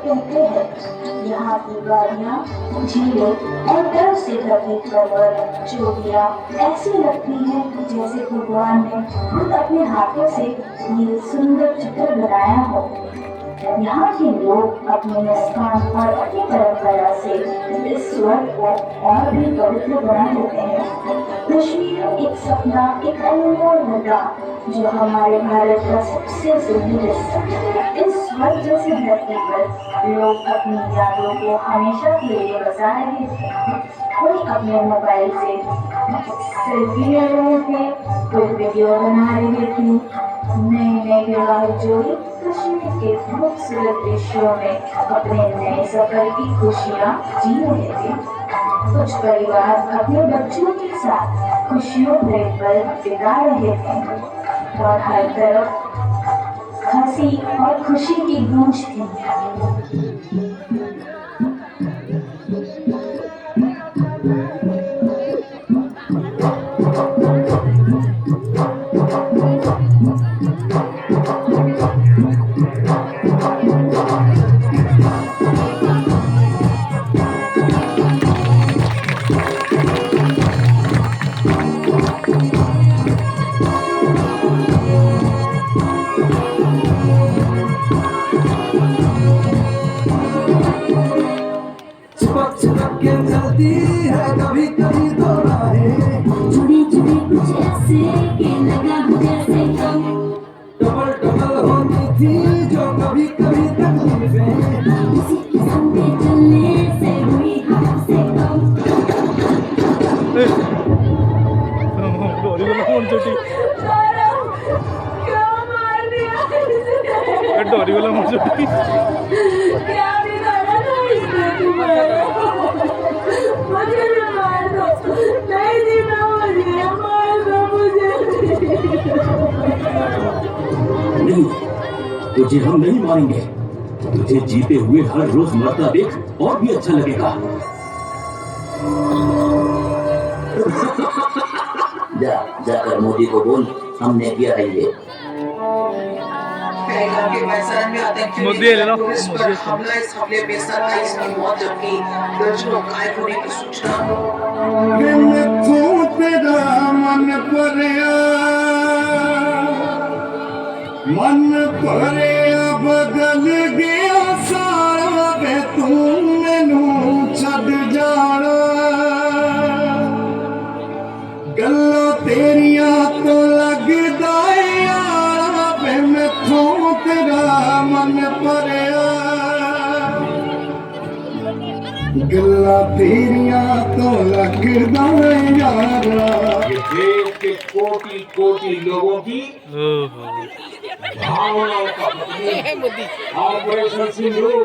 कहते हैं यहाँ की वादियाँ, झीलें और बर्फ से ढके पर्वत चोटियाँ ऐसी लगती है जैसे भगवान ने खुद अपने हाथों से ये सुंदर चित्र बनाया हो। यहाँ के लोग अपने मुस्कान और अपनी परंपरा से इस स्वर्ग को और भी पवित्र बना देते हैं। कश्मीर एक सपना, एक अनमोल मुद्दा जो हमारे भारत का सबसे सुंदर हिस्सा है। इस स्वर्ग जैसी धरती पर लोग अपनी यादों को हमेशा के लिए बचा रहे थे। कोई अपने मोबाइल से सेल्फी ले रहे थे, कोई वीडियो बना रहे थे। नए नए विवाहित जोड़ी कश्मीर के खूबसूरत दृश्यों में अपने नए सफर की खुशियाँ जी रहे थे। कुछ परिवार अपने बच्चों के साथ खुशियों भरे पल बिता रहे थे और हर तरफ हंसी और खुशी की गूंज थी। चलती है कभी कभी तो राहें जुड़ी जुड़ी कुछ ऐसे के लगा जैसे कम डबल डबल होती थी जो कभी कभी तकलीफें किसी किस्म के चलने से हुई हमसे कम डोरी वाला मुझे क्या बिगाड़ा था इसने तुम्हारा मुझे भी मार दो नहीं जीना मुझे मार दो मुझे नहीं, तुझे हम नहीं मारेंगे। तुझे जीते हुए हर रोज मरता देख और भी अच्छा लगेगा। जाकर मोदी को बोल हमने किया है ये। मोदी है ना, पुलिस पर हमला, इस हमले में 27 की मौत जबकि दर्जनों घायल होने की सूचना। मन भरिया बदल गया सारा वे तू मैनू छड़ जाना गल्लां तेरिया तो लगदा यारा वे मैथों तेरा मन भरिया गल्लां तेरिया तो लगदा यारा। ये देश के कोटि कोटि लोगों की भावनाओं का प्रतीक ऑपरेशन सिंदूर।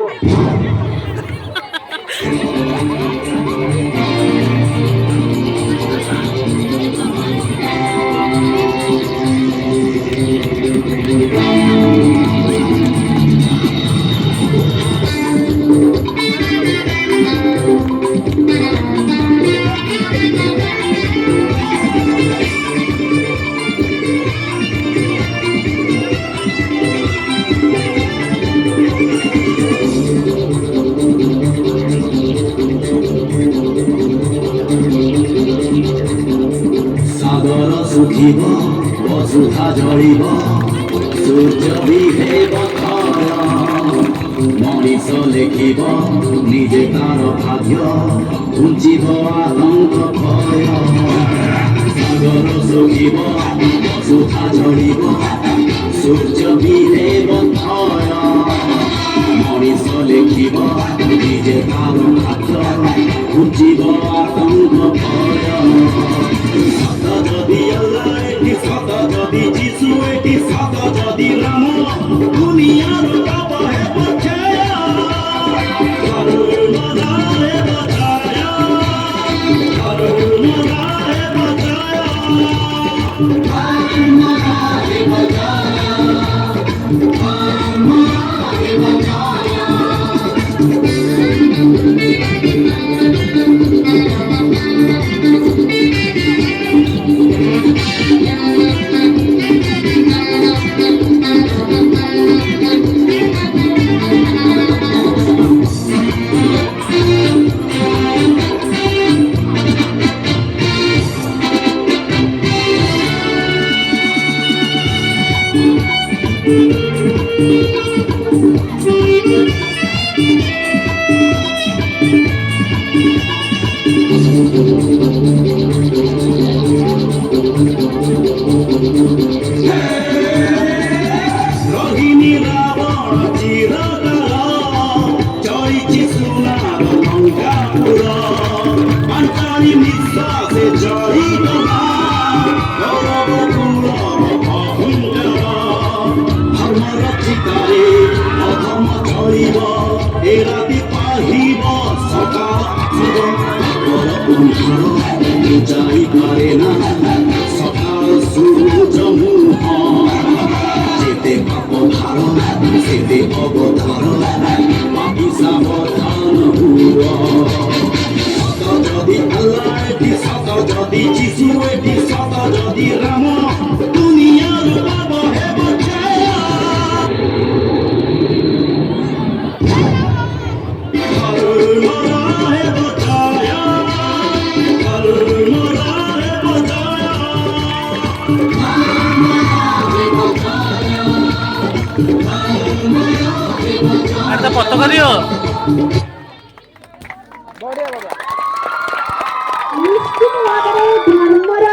सागर सुखिब बसुधा जलिब सूर्य विहेब मनीष लेखिब निजे तार भाग्य घुंचिब आतंक भय। सागर सुखिब बसुधा जलिब सूर्य विहेब मनीष लेखिब निजे तार भाग्य घुंचिब आतंक भय। सत जदि अल्लाह एटी सत जदि जीसु एटी सत जदि राम दुनियार बाबा है बचाया करुण है बचाया करुण है बचाया करुण है बचाया। এ রাতি পাহিব সকাল আসিব বড় অন্ধার যাই পারে না সকাল সূর্য মুহ যেতে অবধার সেতে অবধার পাপি সাবধান হুয়া সত যদি আল্লাহ এটি সত যদি যিশু এটি সত যদি রাম দুনিয়ার পাব হেব ছায়া একটা পতাকা দিও